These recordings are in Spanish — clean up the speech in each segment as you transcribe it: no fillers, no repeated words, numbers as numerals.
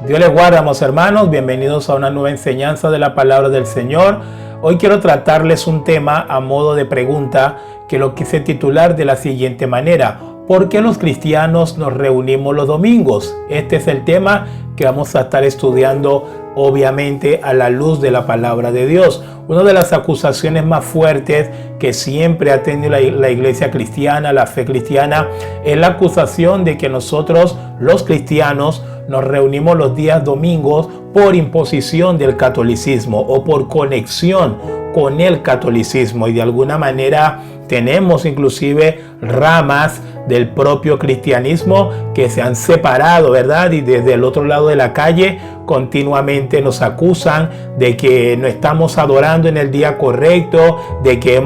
Dios les guarde, amados hermanos. Bienvenidos a una nueva enseñanza de la palabra del Señor. Hoy quiero tratarles un tema a modo de pregunta que lo quise titular de la siguiente manera: ¿por qué los cristianos nos reunimos los domingos? Este es el tema que vamos a estar estudiando, obviamente, a la luz de la palabra de Dios. Una de las acusaciones más fuertes que siempre ha tenido la iglesia cristiana, la fe cristiana, es la acusación de que nosotros, los cristianos, nos reunimos los días domingos por imposición del catolicismo o por conexión con el catolicismo, y de alguna manera tenemos inclusive ramas del propio cristianismo que se han separado, ¿verdad? Y desde el otro lado de la calle continuamente nos acusan de que no estamos adorando en el día correcto, de que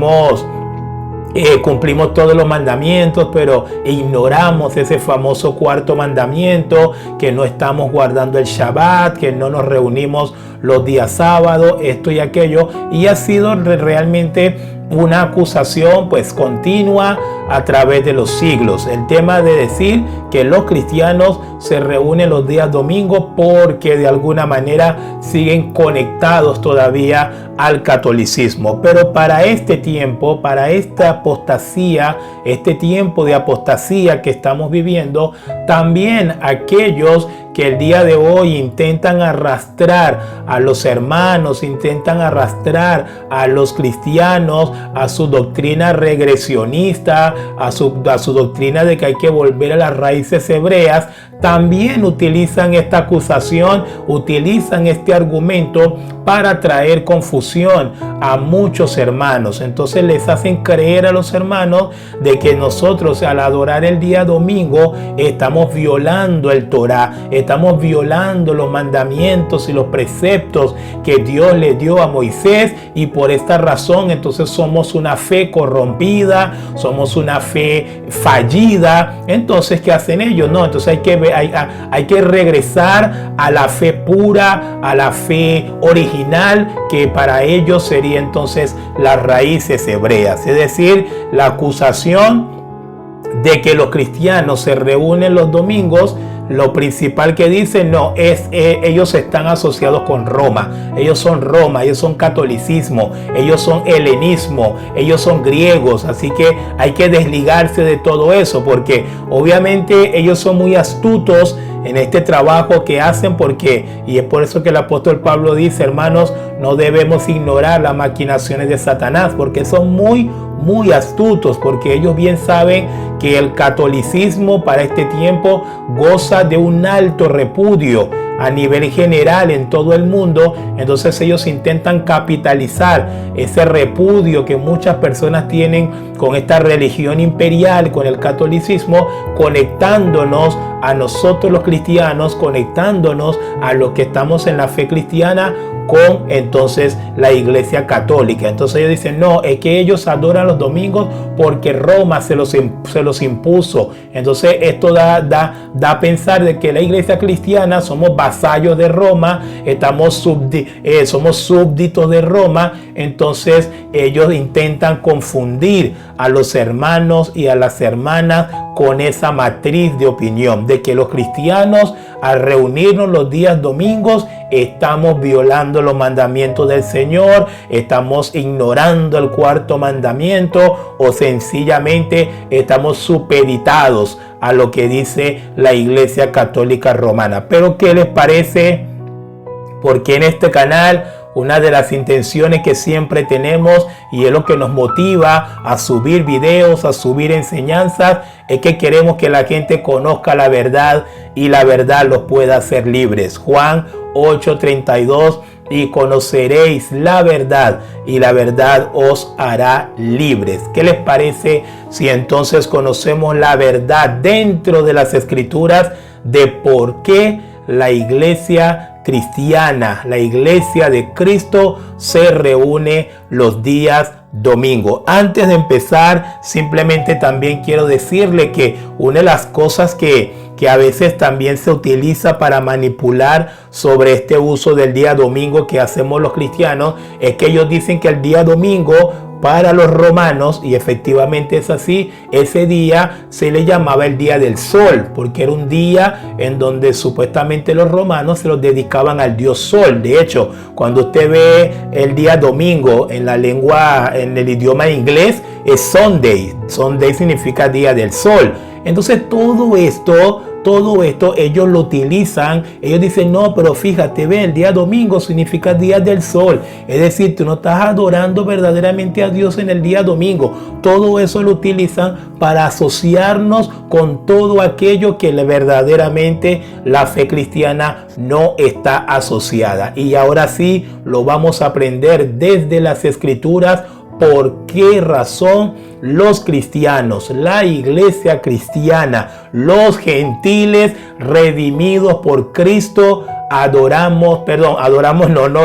cumplimos todos los mandamientos, pero ignoramos ese famoso cuarto mandamiento, que no estamos guardando el Shabbat, que no nos reunimos los días sábados, esto y aquello, y ha sido realmente una acusación pues continua a través de los siglos. El tema de decir que los cristianos se reúnen los días domingos porque de alguna manera siguen conectados todavía al catolicismo. Pero para este tiempo, para esta apostasía, este tiempo de apostasía que estamos viviendo, también aquellos que el día de hoy intentan arrastrar a los hermanos, intentan arrastrar a los cristianos a su doctrina regresionista, a su doctrina de que hay que volver a las raíces hebreas, también utilizan esta acusación, utilizan este argumento para traer confusión a muchos hermanos. Entonces les hacen creer a los hermanos de que nosotros, al adorar el día domingo, estamos violando el Torá, estamos violando los mandamientos y los preceptos que Dios le dio a Moisés, y por esta razón entonces somos una fe corrompida, somos una fe fallida. Entonces, ¿qué hacen ellos? No, entonces hay que regresar a la fe pura, a la fe original, que para ellos sería entonces las raíces hebreas. Es decir, la acusación de que los cristianos se reúnen los domingos, lo principal que dicen no es ellos están asociados con Roma, ellos son catolicismo, ellos son helenismo, ellos son griegos, así que hay que desligarse de todo eso, porque obviamente ellos son muy astutos en este trabajo que hacen, y es por eso que el apóstol Pablo dice: hermanos, no debemos ignorar las maquinaciones de Satanás, porque son muy astutos, porque ellos bien saben que el catolicismo para este tiempo goza de un alto repudio a nivel general en todo el mundo. Entonces ellos intentan capitalizar ese repudio que muchas personas tienen con esta religión imperial, con el catolicismo, conectándonos a nosotros los cristianos, conectándonos a los que estamos en la fe cristiana con entonces la iglesia católica. Entonces ellos dicen no, es que ellos adoran los domingos porque Roma se los impuso. Entonces esto da a pensar de que la iglesia cristiana somos vasallos de Roma, somos súbditos de Roma. Entonces ellos intentan confundir a los hermanos y a las hermanas con esa matriz de opinión de que los cristianos, al reunirnos los días domingos, estamos violando los mandamientos del Señor, estamos ignorando el cuarto mandamiento, o sencillamente estamos supeditados a lo que dice la Iglesia Católica Romana. Pero ¿qué les parece? Porque en este canal, una de las intenciones que siempre tenemos, y es lo que nos motiva a subir videos, a subir enseñanzas, es que queremos que la gente conozca la verdad y la verdad los pueda hacer libres. Juan 8:32: y conoceréis la verdad y la verdad os hará libres. ¿Qué les parece si entonces conocemos la verdad dentro de las Escrituras de por qué la iglesia cristiana, la iglesia de Cristo, se reúne los días domingo? Antes de empezar, simplemente también quiero decirle que una de las cosas que a veces también se utiliza para manipular sobre este uso del día domingo que hacemos los cristianos, es que ellos dicen que el día domingo para los romanos, y efectivamente es así, ese día se le llamaba el día del sol, porque era un día en donde supuestamente los romanos se los dedicaban al dios sol. De hecho, cuando usted ve el día domingo en la lengua, en el idioma inglés, es Sunday. Sunday significa día del sol. Entonces todo esto ellos lo utilizan. Ellos dicen, no, pero fíjate, ve, el día domingo significa día del sol. Es decir, tú no estás adorando verdaderamente a Dios en el día domingo. Todo eso lo utilizan para asociarnos con todo aquello que verdaderamente la fe cristiana no está asociada. Y ahora sí lo vamos a aprender desde las Escrituras. ¿Por qué razón los cristianos, la iglesia cristiana, los gentiles redimidos por Cristo, nos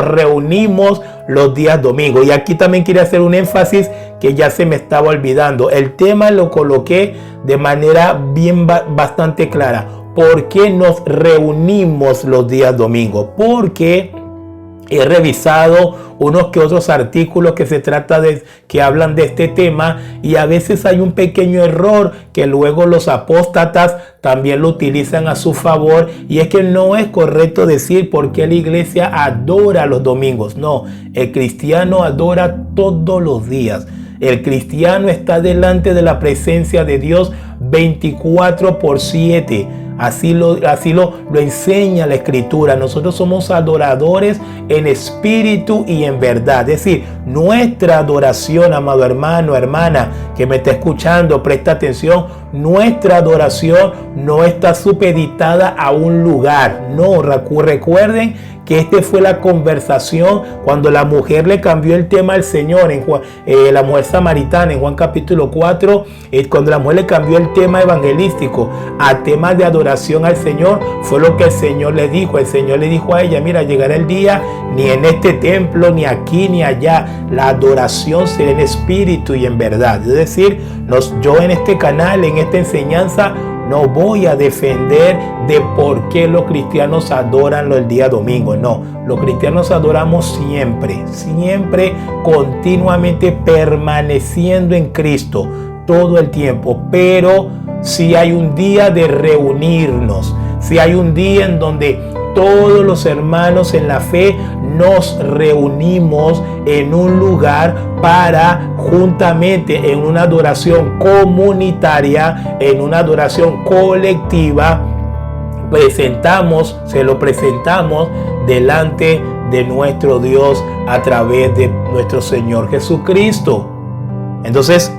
reunimos los días domingos? Y aquí también quiero hacer un énfasis que ya se me estaba olvidando. El tema lo coloqué de manera bastante clara. ¿Por qué nos reunimos los días domingos? Porque he revisado unos que otros artículos que hablan de este tema, y a veces hay un pequeño error que luego los apóstatas también lo utilizan a su favor, y es que no es correcto decir por qué la iglesia adora los domingos. No, el cristiano adora todos los días. El cristiano está delante de la presencia de Dios 24/7. Así lo enseña la Escritura. Nosotros somos adoradores en espíritu y en verdad. Es decir, nuestra adoración, amado hermano, hermana, que me está escuchando, presta atención. Nuestra adoración no está supeditada a un lugar. No, recuerden que esta fue la conversación cuando la mujer le cambió el tema al Señor, la mujer samaritana en Juan capítulo 4, cuando la mujer le cambió el tema evangelístico a temas de adoración al Señor, fue lo que el Señor le dijo. El Señor le dijo a ella, mira, llegará el día, ni en este templo, ni aquí, ni allá, la adoración será en espíritu y en verdad. Es decir, yo en este canal, en esta enseñanza, no voy a defender de por qué los cristianos adoran el día domingo. No, los cristianos adoramos siempre, continuamente, permaneciendo en Cristo todo el tiempo. Pero si hay un día de reunirnos, si hay un día en donde todos los hermanos en la fe nos reunimos en un lugar para juntamente en una adoración comunitaria, en una adoración colectiva, se lo presentamos delante de nuestro Dios a través de nuestro Señor Jesucristo. Entonces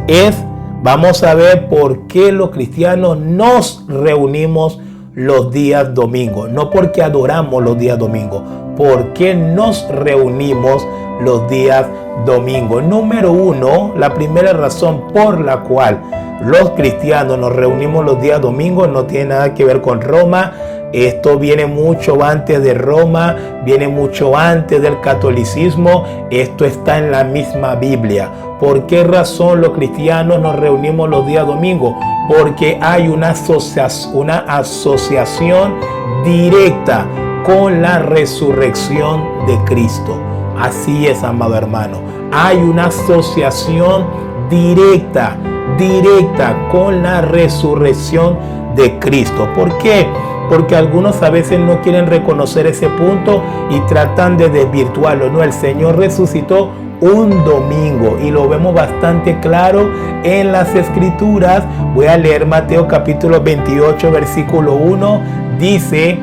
vamos a ver por qué los cristianos nos reunimos los días domingos. No porque adoramos los días domingos, porque nos reunimos los días domingos. Número uno, la primera razón por la cual los cristianos nos reunimos los días domingos no tiene nada que ver con Roma. Esto viene mucho antes de Roma, viene mucho antes del catolicismo. Esto está en la misma Biblia. ¿Por qué razón los cristianos nos reunimos los días domingos? Porque hay una asociación directa con la resurrección de Cristo. Así es, amado hermano. Hay una asociación directa con la resurrección de Cristo. ¿Por qué? Porque algunos a veces no quieren reconocer ese punto y tratan de desvirtuarlo. No, el Señor resucitó un domingo y lo vemos bastante claro en las Escrituras. Voy a leer Mateo capítulo 28 versículo 1. Dice: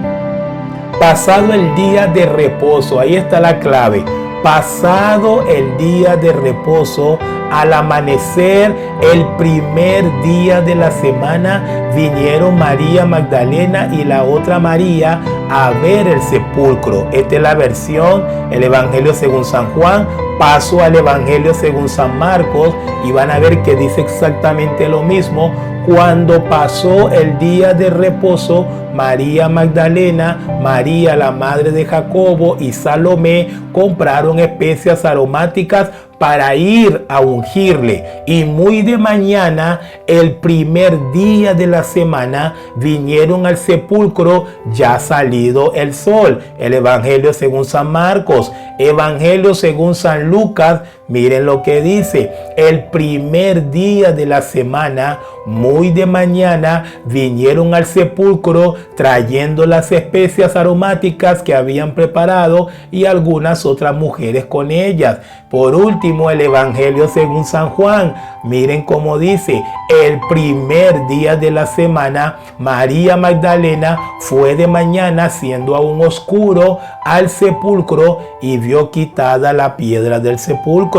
pasado el día de reposo, ahí está la clave. Pasado el día de reposo, al amanecer el primer día de la semana, vinieron María Magdalena y la otra María a ver el sepulcro. Esta es la versión, el Evangelio según San Juan. Paso al Evangelio según San Marcos y van a ver que dice exactamente lo mismo. Cuando pasó el día de reposo, María Magdalena, María la madre de Jacobo y Salomé compraron especias aromáticas para ir a ungirle. Y muy de mañana, el primer día de la semana, vinieron al sepulcro ya salido el sol. El Evangelio según San Marcos, Evangelio según San Lucas. Miren lo que dice: el primer día de la semana, muy de mañana, vinieron al sepulcro trayendo las especias aromáticas que habían preparado y algunas otras mujeres con ellas. Por último, el Evangelio según San Juan. Miren cómo dice: el primer día de la semana, María Magdalena fue de mañana, siendo aún oscuro, al sepulcro y vio quitada la piedra del sepulcro.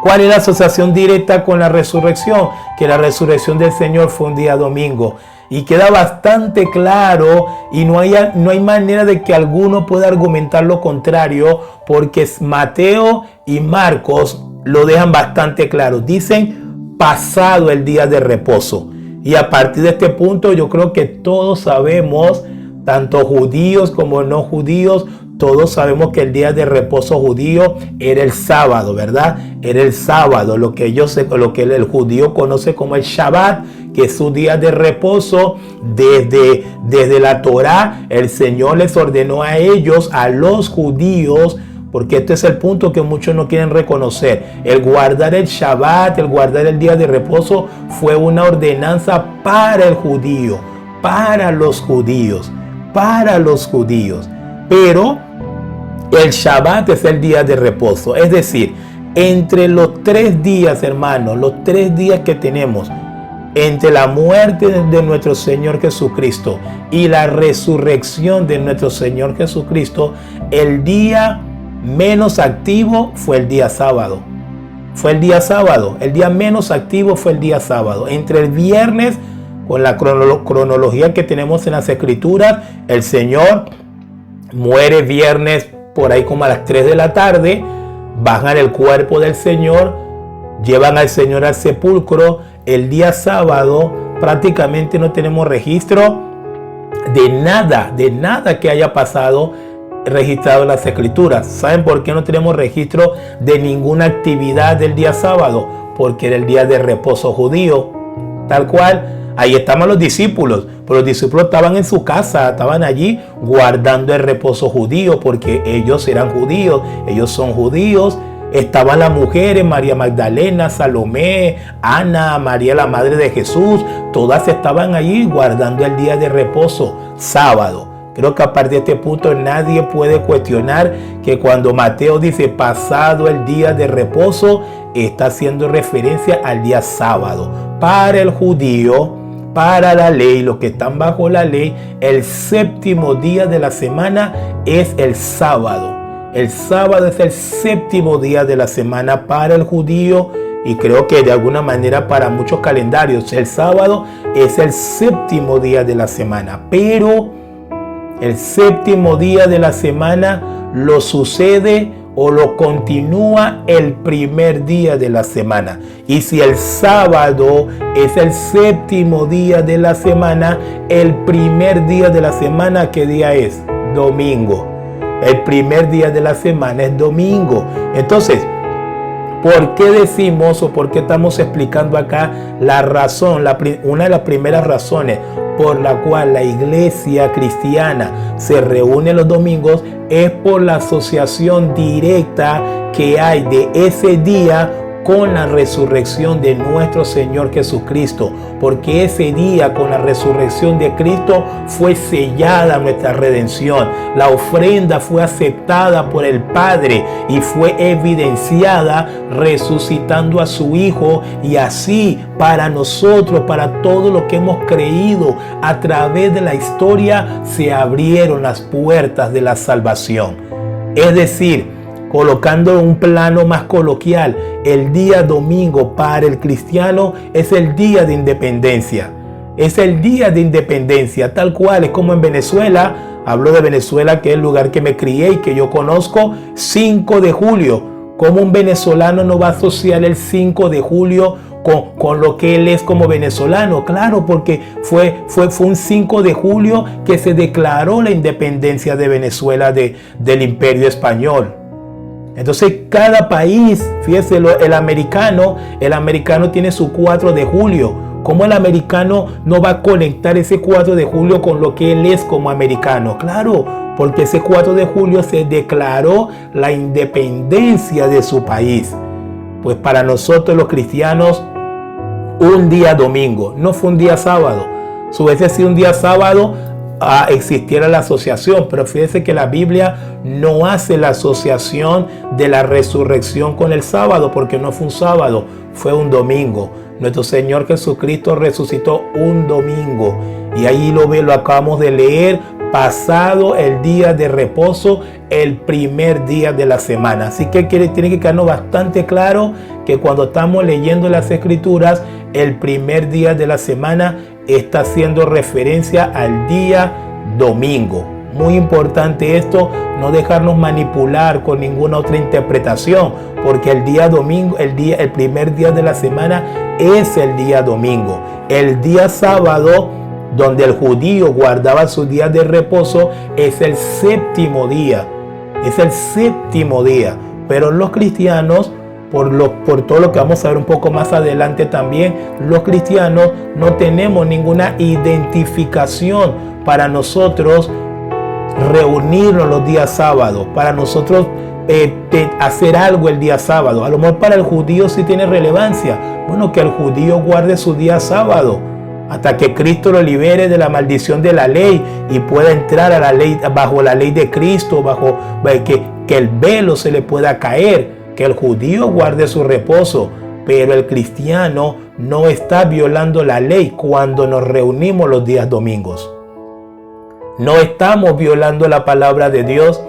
¿Cuál es la asociación directa con la resurrección? Que la resurrección del Señor fue un día domingo. Y queda bastante claro, y no hay manera de que alguno pueda argumentar lo contrario, porque Mateo y Marcos lo dejan bastante claro. Dicen pasado el día de reposo. Y a partir de este punto yo creo que todos sabemos, tanto judíos como no judíos, todos sabemos que el día de reposo judío era el sábado, ¿verdad? Era el sábado, lo que el judío conoce como el Shabbat, que es su día de reposo. Desde la Torá, el Señor les ordenó a ellos, a los judíos, porque este es el punto que muchos no quieren reconocer. El guardar el Shabbat, el guardar el día de reposo, fue una ordenanza para el judío, para los judíos, para los judíos. Pero el Shabbat es el día de reposo. Es decir, entre los 3 días, hermanos, los 3 días que tenemos, entre la muerte de nuestro Señor Jesucristo y la resurrección de nuestro Señor Jesucristo, el día menos activo fue el día sábado. Fue el día sábado. El día menos activo fue el día sábado. Entre el viernes, con la cronología que tenemos en las Escrituras, el Señor muere viernes por ahí como a las 3 de la tarde, bajan el cuerpo del Señor, llevan al Señor al sepulcro. El día sábado prácticamente no tenemos registro de nada que haya pasado registrado en las Escrituras. ¿Saben por qué no tenemos registro de ninguna actividad del día sábado? Porque era el día de reposo judío, tal cual. Ahí estaban los discípulos, pero los discípulos estaban en su casa, estaban allí guardando el reposo judío, porque ellos eran judíos, ellos son judíos. Estaban las mujeres, María Magdalena, Salomé, Ana, María la madre de Jesús, todas estaban allí guardando el día de reposo, sábado. Creo que a partir de este punto nadie puede cuestionar que cuando Mateo dice pasado el día de reposo, está haciendo referencia al día sábado. Para el judío, para la ley, los que están bajo la ley, el séptimo día de la semana es el sábado. El sábado es el séptimo día de la semana para el judío, y creo que de alguna manera para muchos calendarios el sábado es el séptimo día de la semana. Pero el séptimo día de la semana lo sucede o lo continúa el primer día de la semana. Y si el sábado es el séptimo día de la semana, el primer día de la semana, ¿qué día es? Domingo. El primer día de la semana es domingo. Entonces, ¿por qué decimos o por qué estamos explicando acá la razón, una de las primeras razones por la cual la iglesia cristiana se reúne los domingos? Es por la asociación directa que hay de ese día con la resurrección de nuestro Señor Jesucristo, porque ese día con la resurrección de Cristo fue sellada nuestra redención. La ofrenda fue aceptada por el Padre y fue evidenciada resucitando a su Hijo, y así para nosotros, para todos los que hemos creído a través de la historia, se abrieron las puertas de la salvación. Es decir, colocando un plano más coloquial, el día domingo para el cristiano es el día de independencia. Es el día de independencia, tal cual. Es como en Venezuela, hablo de Venezuela, que es el lugar que me crié y que yo conozco, 5 de julio. ¿Cómo un venezolano no va a asociar el 5 de julio con lo que él es como venezolano. Claro, porque fue un 5 de julio que se declaró la independencia de Venezuela del Imperio Español. Entonces cada país, fíjese, el americano tiene su 4 de julio. ¿Cómo el americano no va a conectar ese 4 de julio con lo que él es como americano? Claro, porque ese 4 de julio se declaró la independencia de su país. Pues para nosotros los cristianos, un día domingo, no fue un día sábado. Si hubiese sido un día sábado, existiera la asociación, pero fíjese que la Biblia no hace la asociación de la resurrección con el sábado, porque no fue un sábado, fue un domingo. Nuestro Señor Jesucristo resucitó un domingo, y ahí lo acabamos de leer, pasado el día de reposo, el primer día de la semana. Así que tiene que quedarnos bastante claro que cuando estamos leyendo las Escrituras, el primer día de la semana está haciendo referencia al día domingo. Muy importante esto, no dejarnos manipular con ninguna otra interpretación, porque el día domingo, el primer día de la semana es el día domingo. El día sábado, donde el judío guardaba sus días de reposo, es el séptimo día. Es el séptimo día. Pero los cristianos, por todo lo que vamos a ver un poco más adelante también, los cristianos no tenemos ninguna identificación para nosotros reunirnos los días sábados, para nosotros hacer algo el día sábado. A lo mejor para el judío sí tiene relevancia. Bueno, que el judío guarde su día sábado hasta que Cristo lo libere de la maldición de la ley y pueda entrar a la ley, bajo la ley de Cristo, que el velo se le pueda caer. Que el judío guarde su reposo, pero el cristiano no está violando la ley cuando nos reunimos los días domingos. No estamos violando la palabra de Dios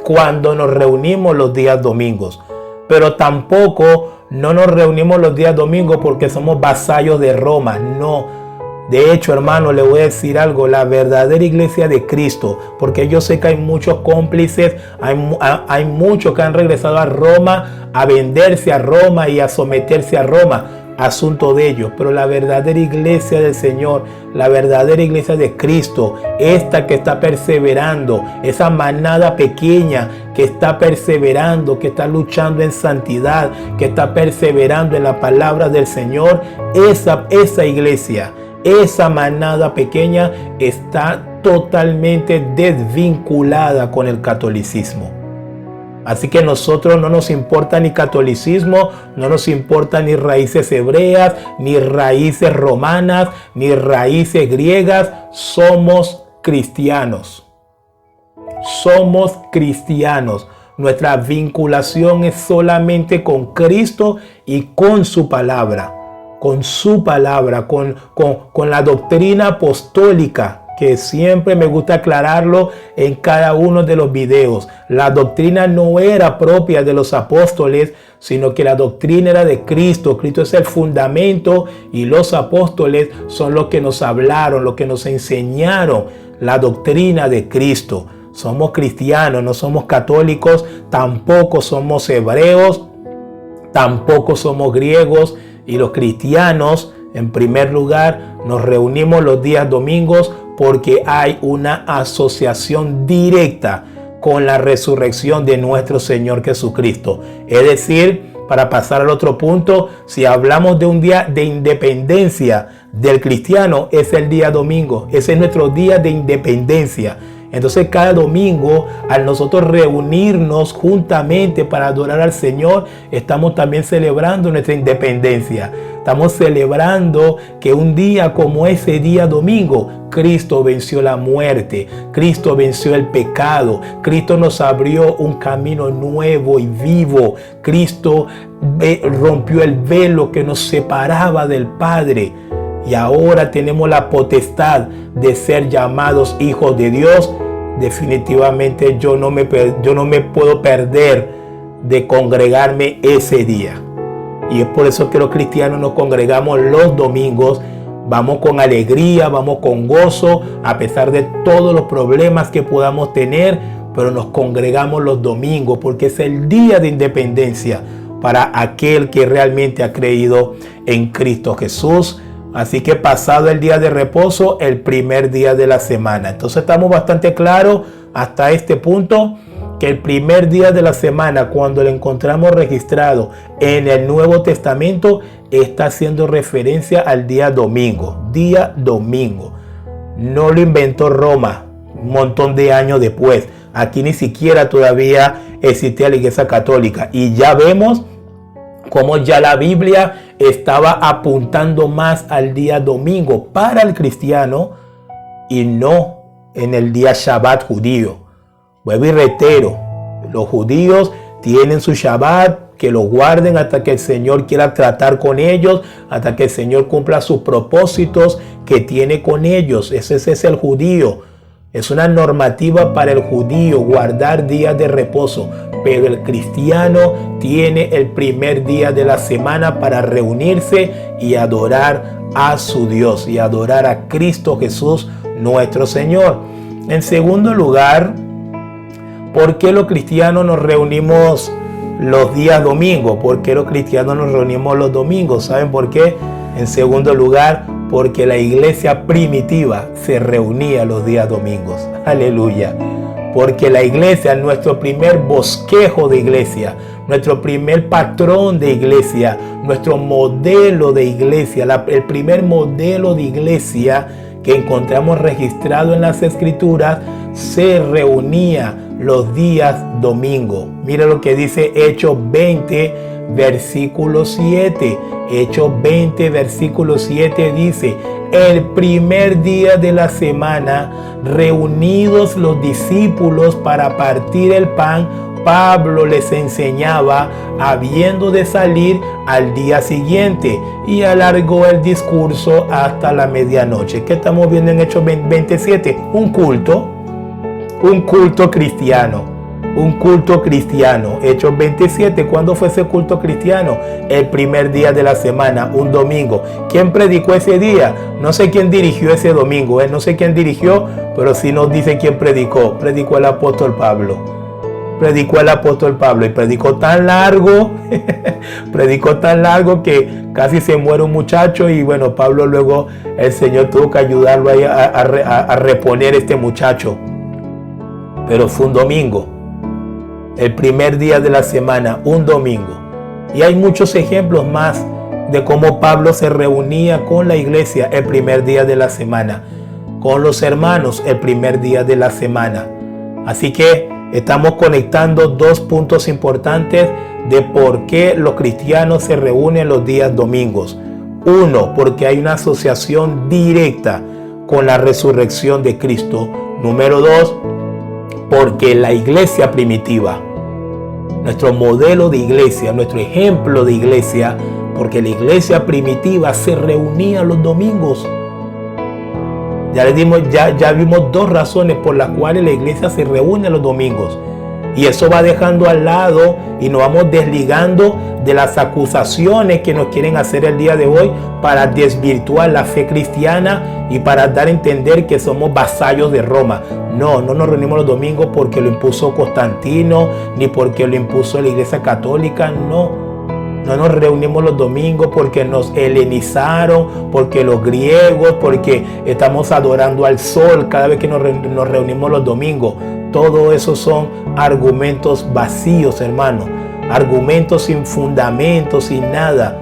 cuando nos reunimos los días domingos, pero tampoco no nos reunimos los días domingos porque somos vasallos de Roma. No. De hecho, hermano, le voy a decir algo, la verdadera iglesia de Cristo, porque yo sé que hay muchos cómplices, hay muchos que han regresado a Roma, a venderse a Roma y a someterse a Roma, asunto de ellos, pero la verdadera iglesia del Señor, la verdadera iglesia de Cristo, esta que está perseverando, esa manada pequeña que está perseverando, que está luchando en santidad, que está perseverando en la palabra del Señor, esa iglesia, esa manada pequeña está totalmente desvinculada con el catolicismo. Así que nosotros no nos importa ni catolicismo, no nos importa ni raíces hebreas, ni raíces romanas, ni raíces griegas. Somos cristianos. Somos cristianos. Nuestra vinculación es solamente con Cristo y con su palabra. Con su palabra, con la doctrina apostólica, que siempre me gusta aclararlo en cada uno de los videos. La doctrina no era propia de los apóstoles, sino que la doctrina era de Cristo. Cristo es el fundamento y los apóstoles son los que nos hablaron, los que nos enseñaron la doctrina de Cristo. Somos cristianos, no somos católicos, tampoco somos hebreos, tampoco somos griegos. Y los cristianos, en primer lugar, nos reunimos los días domingos porque hay una asociación directa con la resurrección de nuestro Señor Jesucristo. Es decir, para pasar al otro punto, si hablamos de un día de independencia del cristiano, es el día domingo. Ese es nuestro día de independencia. Entonces cada domingo, al nosotros reunirnos juntamente para adorar al Señor, estamos también celebrando nuestra independencia. Estamos celebrando que un día como ese día domingo, Cristo venció la muerte, Cristo venció el pecado, Cristo nos abrió un camino nuevo y vivo. Cristo rompió el velo que nos separaba del Padre. Y ahora tenemos la potestad de ser llamados hijos de Dios. Definitivamente yo no me puedo perder de congregarme ese día. Y es por eso que los cristianos nos congregamos los domingos. Vamos con alegría, vamos con gozo, a pesar de todos los problemas que podamos tener, pero nos congregamos los domingos porque es el día de independencia. para aquel que realmente ha creído en Cristo Jesús. Así que pasado el día de reposo, el primer día de la semana. Entonces estamos bastante claros hasta este punto que el primer día de la semana, cuando lo encontramos registrado en el Nuevo Testamento, está haciendo referencia al día domingo. Día domingo. No lo inventó Roma un montón de años después. Aquí ni siquiera todavía existía la Iglesia Católica. Y ya vemos cómo ya la Biblia estaba apuntando más al día domingo para el cristiano y no en el día Shabbat judío. Vuelvo y reitero, los judíos tienen su Shabbat, que lo guarden hasta que el Señor quiera tratar con ellos, hasta que el Señor cumpla sus propósitos que tiene con ellos. Ese es el judío. Es una normativa para el judío guardar días de reposo, pero el cristiano tiene el primer día de la semana para reunirse y adorar a su Dios y adorar a Cristo Jesús nuestro Señor. En segundo lugar, ¿por qué los cristianos nos reunimos los días domingos? ¿Por qué los cristianos nos reunimos los domingos? ¿Saben por qué? En segundo lugar, porque la iglesia primitiva se reunía los días domingos. Aleluya. Porque la iglesia, nuestro primer bosquejo de iglesia, nuestro primer patrón de iglesia, nuestro modelo de iglesia, el primer modelo de iglesia que encontramos registrado en las Escrituras, se reunía los días domingo. Mira lo que dice Hechos 20, versículo 7. Hechos 20, versículo 7 dice: el primer día de la semana, reunidos los discípulos para partir el pan, Pablo les enseñaba, habiendo de salir al día siguiente, y alargó el discurso hasta la medianoche. ¿Qué estamos viendo en Hechos 27? Un culto cristiano. Un culto cristiano. Hechos 27, ¿cuándo fue ese culto cristiano? El primer día de la semana, un domingo. ¿Quién predicó ese día? No sé quién dirigió ese domingo, no sé quién dirigió, pero sí nos dice quién predicó. Predicó el apóstol Pablo. Predicó el apóstol Pablo y predicó tan largo, que casi se muere un muchacho y bueno, Pablo luego, el Señor tuvo que ayudarlo a reponer este muchacho. Pero fue un domingo. El primer día de la semana, un domingo. Y hay muchos ejemplos más de cómo Pablo se reunía con la iglesia el primer día de la semana, con los hermanos el primer día de la semana. Así que estamos conectando dos puntos importantes de por qué los cristianos se reúnen los días domingos. Uno, porque hay una asociación directa con la resurrección de Cristo. Número dos, porque la iglesia primitiva, nuestro modelo de iglesia, nuestro ejemplo de iglesia, porque la iglesia primitiva se reunía los domingos. Ya vimos dos razones por las cuales la iglesia se reúne los domingos. Y eso va dejando al lado y nos vamos desligando de las acusaciones que nos quieren hacer el día de hoy para desvirtuar la fe cristiana y para dar a entender que somos vasallos de Roma. No nos reunimos los domingos porque lo impuso Constantino, ni porque lo impuso la Iglesia Católica, no. No nos reunimos los domingos porque nos helenizaron, porque los griegos, porque estamos adorando al sol cada vez que nos reunimos los domingos. Todo eso son argumentos vacíos, hermano. Argumentos sin fundamento, sin nada.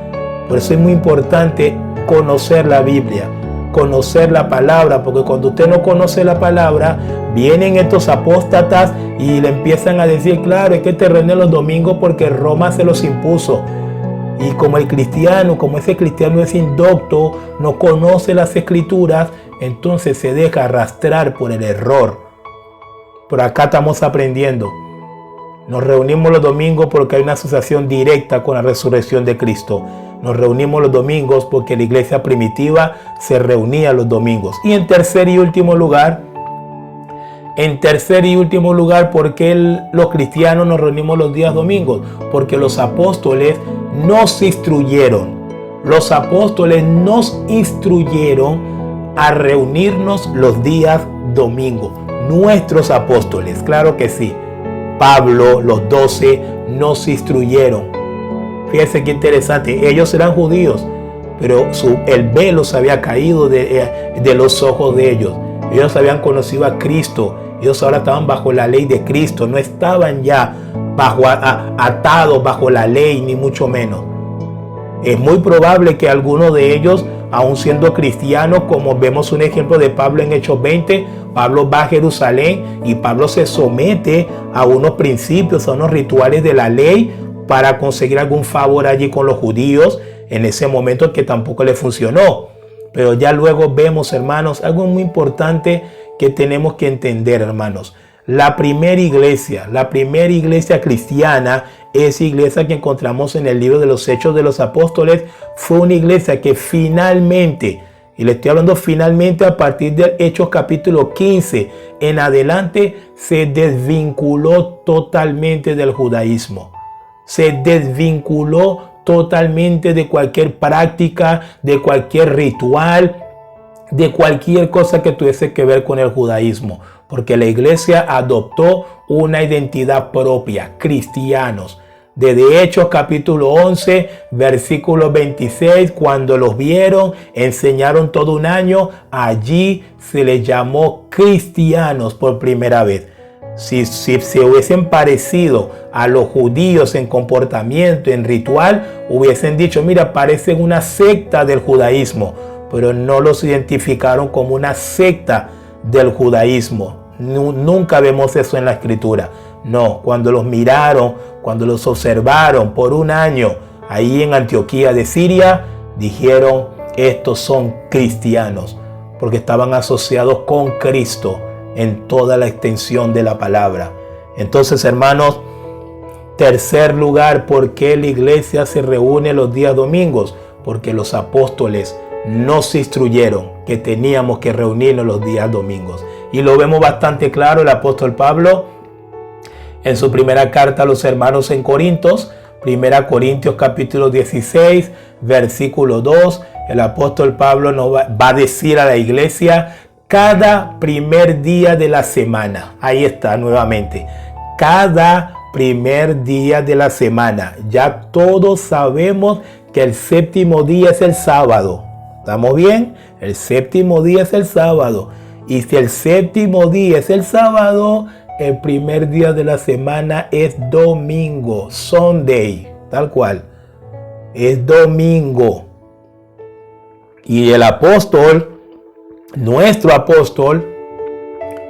Por eso es muy importante conocer la Biblia, conocer la palabra, porque cuando usted no conoce la palabra, vienen estos apóstatas y le empiezan a decir, claro, es que te reúnen los domingos porque Roma se los impuso. Y como ese cristiano es indocto, no conoce las escrituras, entonces se deja arrastrar por el error. Por acá estamos aprendiendo. Nos reunimos los domingos porque hay una asociación directa con la resurrección de Cristo. Nos reunimos los domingos porque la iglesia primitiva se reunía los domingos. Y en tercer y último lugar, ¿por qué los cristianos nos reunimos los días domingos? Porque los apóstoles nos instruyeron. Los apóstoles nos instruyeron a reunirnos los días domingos. Nuestros apóstoles, claro que sí. Pablo, los 12, nos instruyeron. Fíjense qué interesante, ellos eran judíos, pero el velo se había caído de los ojos de ellos. Ellos habían conocido a Cristo, ellos ahora estaban bajo la ley de Cristo, no estaban ya atados bajo la ley, ni mucho menos. Es muy probable que algunos de ellos, aun siendo cristianos, como vemos un ejemplo de Pablo en Hechos 20, Pablo va a Jerusalén y Pablo se somete a unos principios, a unos rituales de la ley para conseguir algún favor allí con los judíos, en ese momento que tampoco le funcionó. Pero ya luego vemos, hermanos, algo muy importante que tenemos que entender, hermanos. La primera iglesia cristiana, esa iglesia que encontramos en el libro de los Hechos de los Apóstoles, fue una iglesia que finalmente, y le estoy hablando finalmente a partir del Hechos capítulo 15 en adelante, se desvinculó totalmente del judaísmo. Se desvinculó totalmente de cualquier práctica, de cualquier ritual, de cualquier cosa que tuviese que ver con el judaísmo, porque la iglesia adoptó una identidad propia, cristianos. Desde Hechos capítulo 11, versículo 26, cuando los vieron, enseñaron todo un año, allí se les llamó cristianos por primera vez. Si se hubiesen parecido a los judíos en comportamiento, en ritual, hubiesen dicho, mira, parecen una secta del judaísmo, pero no los identificaron como una secta del judaísmo. Nunca vemos eso en la escritura. No, cuando los miraron, cuando los observaron por un año ahí en Antioquía de Siria, dijeron, estos son cristianos, porque estaban asociados con Cristo en toda la extensión de la palabra. Entonces, hermanos, tercer lugar, ¿por qué la iglesia se reúne los días domingos? Porque los apóstoles nos instruyeron que teníamos que reunirnos los días domingos. Y lo vemos bastante claro el apóstol Pablo en su primera carta a los hermanos en Corintios, 1 Corintios capítulo 16, versículo 2. El apóstol Pablo nos va a decir a la iglesia, cada primer día de la semana, ahí está nuevamente, cada primer día de la semana. Ya todos sabemos que el séptimo día es el sábado. ¿Estamos bien? El séptimo día es el sábado. Y si el séptimo día es el sábado, el primer día de la semana es domingo, Sunday, tal cual. Es domingo. Y el apóstol, nuestro apóstol,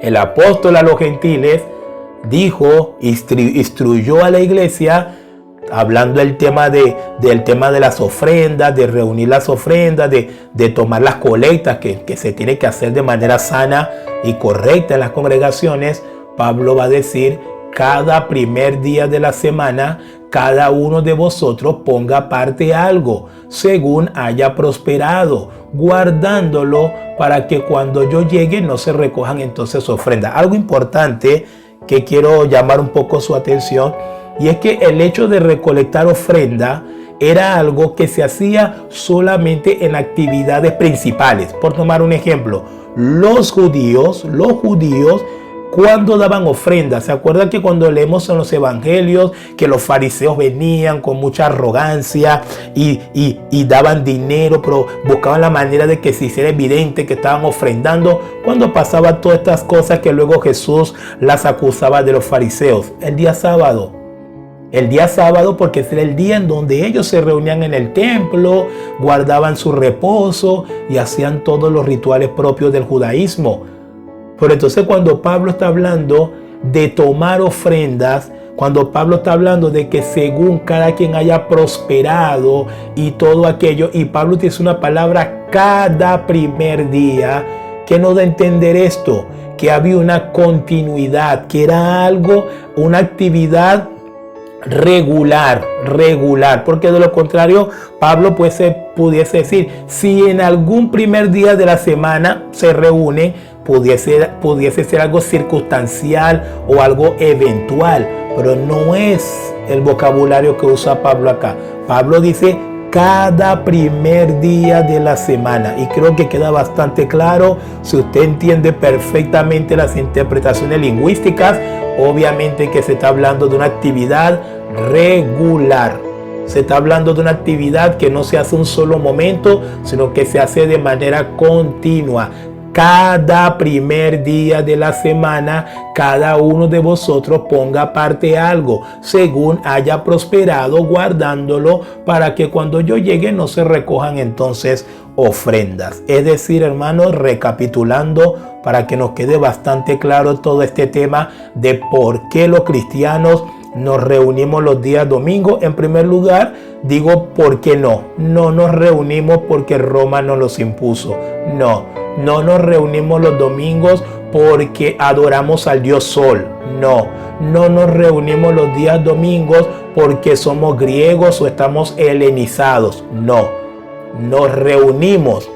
el apóstol a los gentiles, dijo, instruyó a la iglesia, hablando del tema de las ofrendas, de reunir las ofrendas, de tomar las colectas que se tiene que hacer de manera sana y correcta en las congregaciones. Pablo va a decir, cada primer día de la semana, cada uno de vosotros ponga aparte algo, según haya prosperado, guardándolo para que cuando yo llegue no se recojan entonces ofrendas. Algo importante que quiero llamar un poco su atención, y es que el hecho de recolectar ofrenda era algo que se hacía solamente en actividades principales. Por tomar un ejemplo, los judíos, cuando daban ofrendas, ¿se acuerdan que cuando leemos en los evangelios que los fariseos venían con mucha arrogancia y daban dinero, pero buscaban la manera de que se hiciera evidente que estaban ofrendando? Cuando pasaban todas estas cosas que luego Jesús las acusaba de los fariseos, el día sábado, porque ese era el día en donde ellos se reunían en el templo, guardaban su reposo y hacían todos los rituales propios del judaísmo. Pero entonces cuando Pablo está hablando de tomar ofrendas, cuando Pablo está hablando de que según cada quien haya prosperado y todo aquello, y Pablo utiliza una palabra cada primer día, ¿qué nos da a entender esto? Que había una continuidad, que era algo, una actividad regular, porque de lo contrario Pablo pudiese decir, si en algún primer día de la semana se reúne, pudiese ser algo circunstancial o algo eventual, pero no es el vocabulario que usa Pablo acá. Pablo dice cada primer día de la semana, y creo que queda bastante claro si usted entiende perfectamente las interpretaciones lingüísticas. Obviamente que se está hablando de una actividad regular. Se está hablando de una actividad que no se hace un solo momento, sino que se hace de manera continua. Cada primer día de la semana, cada uno de vosotros ponga aparte algo, según haya prosperado, guardándolo, para que cuando yo llegue no se recojan entonces ofrendas. Es decir, hermanos, recapitulando, para que nos quede bastante claro todo este tema de por qué los cristianos nos reunimos los días domingos. En primer lugar, digo, ¿por qué no? No nos reunimos porque Roma nos los impuso. No nos reunimos los domingos porque adoramos al Dios Sol. No nos reunimos los días domingos porque somos griegos o estamos helenizados. No, nos reunimos,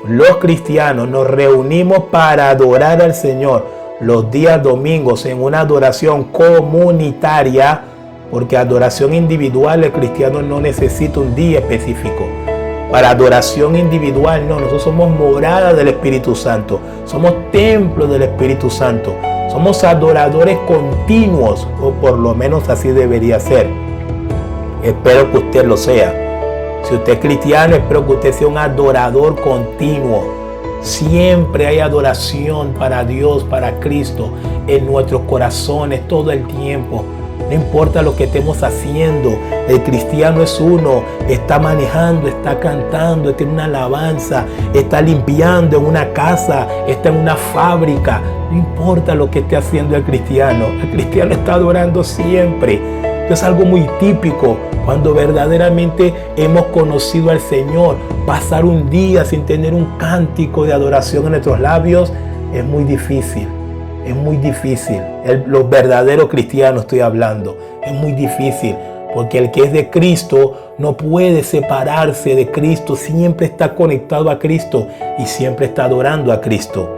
los cristianos nos reunimos para adorar al Señor los días domingos en una adoración comunitaria, porque adoración individual el cristiano no necesita un día específico. Para adoración individual, no, nosotros somos morada del Espíritu Santo, somos templo del Espíritu Santo, somos adoradores continuos, o por lo menos así debería ser. Espero que usted lo sea. Si usted es cristiano, espero que usted sea un adorador continuo. Siempre hay adoración para Dios, para Cristo, en nuestros corazones todo el tiempo. No importa lo que estemos haciendo, el cristiano es uno, está manejando, está cantando, tiene una alabanza, está limpiando en una casa, está en una fábrica. No importa lo que esté haciendo el cristiano está adorando siempre. Es algo muy típico cuando verdaderamente hemos conocido al Señor. Pasar un día sin tener un cántico de adoración en nuestros labios es muy difícil. Es muy difícil. Los verdaderos cristianos estoy hablando. Es muy difícil porque el que es de Cristo no puede separarse de Cristo. Siempre está conectado a Cristo y siempre está adorando a Cristo.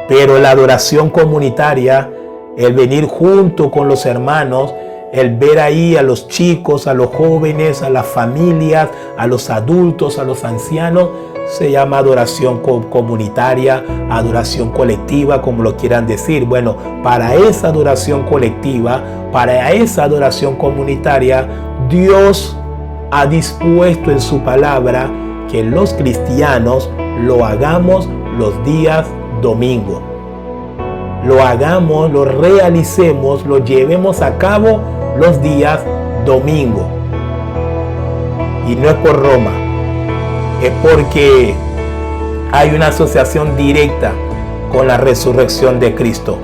Pero la adoración comunitaria, el venir junto con los hermanos, el ver ahí a los chicos, a los jóvenes, a las familias, a los adultos, a los ancianos, se llama adoración comunitaria, adoración colectiva, como lo quieran decir. Bueno, para esa adoración colectiva, para esa adoración comunitaria, Dios ha dispuesto en su palabra que los cristianos lo hagamos los días domingos. Lo hagamos, lo realicemos, lo llevemos a cabo los días domingo. Y no es por Roma, es porque hay una asociación directa con la resurrección de Cristo.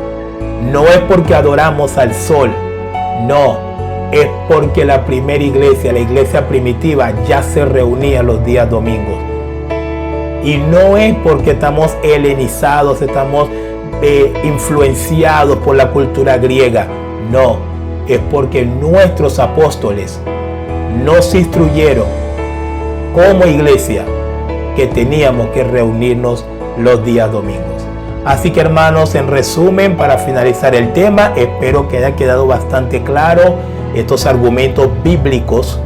No es porque adoramos al sol, no, es porque la primera iglesia, la iglesia primitiva, ya se reunía los días domingos. Y no es porque estamos helenizados, estamos influenciados por la cultura griega, no, es porque nuestros apóstoles nos instruyeron como iglesia que teníamos que reunirnos los días domingos. Así que, hermanos, en resumen, para finalizar el tema, espero que haya quedado bastante claro estos argumentos bíblicos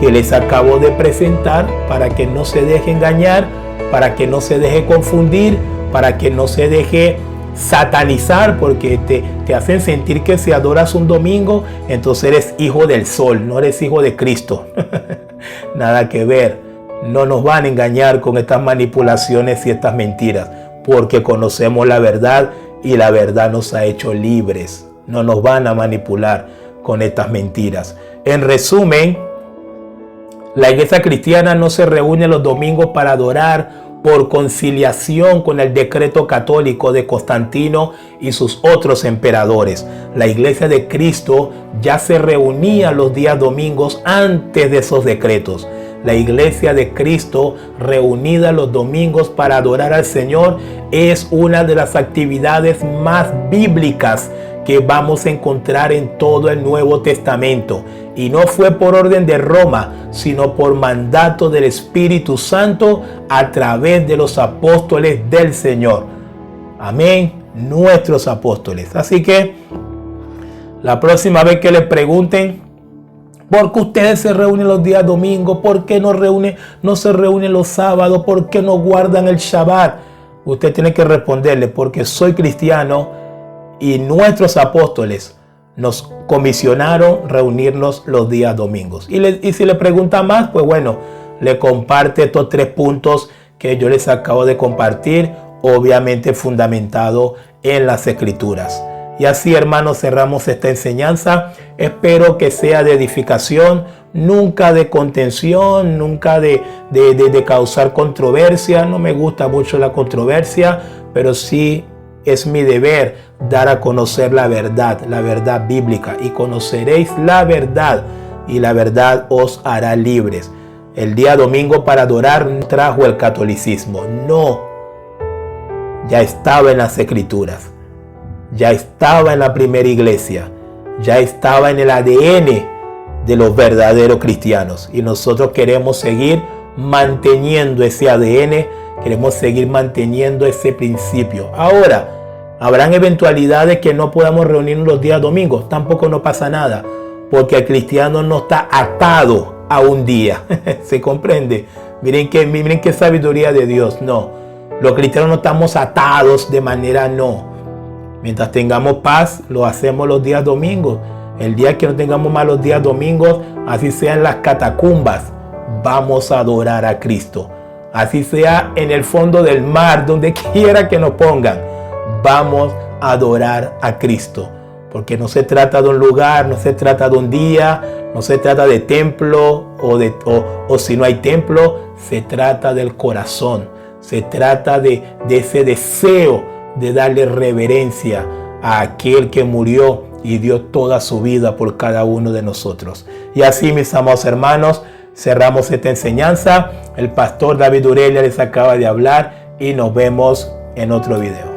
que les acabo de presentar, para que no se deje engañar, para que no se deje confundir, para que no se deje satanizar, porque te hacen sentir que si adoras un domingo, entonces eres hijo del sol, no eres hijo de Cristo. Nada que ver. No nos van a engañar con estas manipulaciones y estas mentiras, porque conocemos la verdad y la verdad nos ha hecho libres. No nos van a manipular con estas mentiras. En resumen, la iglesia cristiana no se reúne los domingos para adorar por conciliación con el decreto católico de Constantino y sus otros emperadores. La iglesia de Cristo ya se reunía los días domingos antes de esos decretos. La iglesia de Cristo reunida los domingos para adorar al Señor es una de las actividades más bíblicas que vamos a encontrar en todo el Nuevo Testamento. Y no fue por orden de Roma, sino por mandato del Espíritu Santo a través de los apóstoles del Señor. Amén, nuestros apóstoles. Así que la próxima vez que le pregunten ¿por qué ustedes se reúnen los días domingos? ¿Por qué no se reúnen los sábados? ¿Por qué no guardan el Shabbat? Usted tiene que responderle: porque soy cristiano y nuestros apóstoles nos comisionaron reunirnos los días domingos. Y si le pregunta más, pues bueno, le comparte estos 3 puntos que yo les acabo de compartir, obviamente fundamentado en las Escrituras. Y así, hermanos, cerramos esta enseñanza. Espero que sea de edificación, nunca de contención, nunca de causar controversia. No me gusta mucho la controversia, pero sí es mi deber dar a conocer la verdad bíblica. Y conoceréis la verdad, y la verdad os hará libres. El día domingo para adorar no trajo el catolicismo, no. Ya estaba en las Escrituras, ya estaba en la primera iglesia, ya estaba en el ADN de los verdaderos cristianos. Y nosotros queremos seguir manteniendo ese ADN, queremos seguir manteniendo ese principio. Ahora, habrán eventualidades que no podamos reunirnos los días domingos, tampoco no pasa nada, porque el cristiano no está atado a un día. ¿Se comprende? Miren qué sabiduría de Dios. No, los cristianos no estamos atados de manera no. Mientras tengamos paz, lo hacemos los días domingos. El día que no tengamos más los días domingos, así sea en las catacumbas, vamos a adorar a Cristo. Así sea en el fondo del mar, donde quiera que nos pongan, vamos a adorar a Cristo. Porque no se trata de un lugar, no se trata de un día, no se trata de templo o si no hay templo, se trata del corazón. Se trata de ese deseo de darle reverencia a aquel que murió y dio toda su vida por cada uno de nosotros. Y así, mis amados hermanos, cerramos esta enseñanza. El pastor David Urelia les acaba de hablar y nos vemos en otro video.